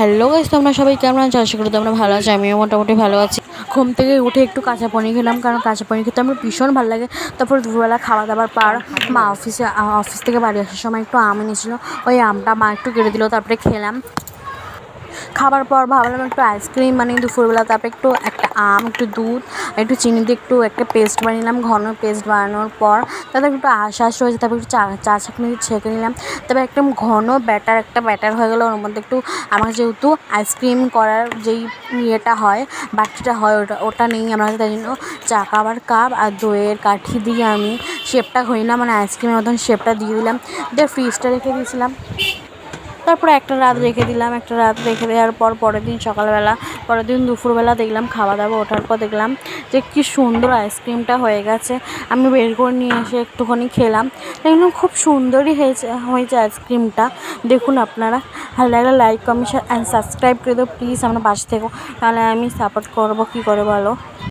Hello guys, তোমরা সবাই কেমন আছো? আশা করি তোমরা ভালো আছো। আমিও মোটামুটি ভালো আছি। ঘুম থেকে উঠে একটু কাঁচা পনির খেলাম, কারণ কাঁচা পনির খেতে আমার ভীষণ ভালো লাগে। তারপর দুপুরবেলা খাওয়া দাওয়ার পর মা অফিস থেকে বাড়ি আসার সময় একটু আম এনেছিলো, ওই আমটা মা একটু কেটে দিল, তারপরে খেলাম। খাবার পর ভাবলাম একটু আইসক্রিম মানে দুপুরবেলা, তারপরে একটু একটা আম, একটু দুধ, একটু চিনি দিয়ে একটু একটা পেস্ট বানিয়ে নিলাম। ঘন পেস্ট বানানোর পর তারপরে একটু আশ্বাস রয়েছে, তারপর একটু চা ছাঁকনি ছেঁকে নিলাম। তারপর একদম ঘন একটা ব্যাটার হয়ে গেলো। ওর মধ্যে একটু আমার যেহেতু আইসক্রিম করার যেই ইয়েটা হয়, বাটিটা হয়, ওটা নেই আমার কাছে, তাই জন্য চা খাবার কাপ আর দইয়ের কাঠি দিয়ে আমি শেপটা হইলাম, মানে আইসক্রিমের মতন শেপটা দিয়ে দিলাম, দিয়ে ফ্রিজটা রেখে দিয়েছিলাম। তারপরে একটা রাত রেখে দেওয়ার পর পরের দিন দুপুরবেলা দেখলাম খাওয়া দাওয়া ওঠার পর দেখলাম যে কী সুন্দর আইসক্রিমটা হয়ে গেছে। আমি বের করে নিয়ে এসে একটুখানি খেলাম, দেখলাম খুব সুন্দরই হয়েছে আইসক্রিমটা। দেখুন আপনারা, ভালো লাগলে লাইক কমেন্ট অ্যান্ড সাবস্ক্রাইব করে দেবো প্লিজ। আমরা পাশে থেকো, তাহলে আমি সাপোর্ট করবো, কী করে বলো।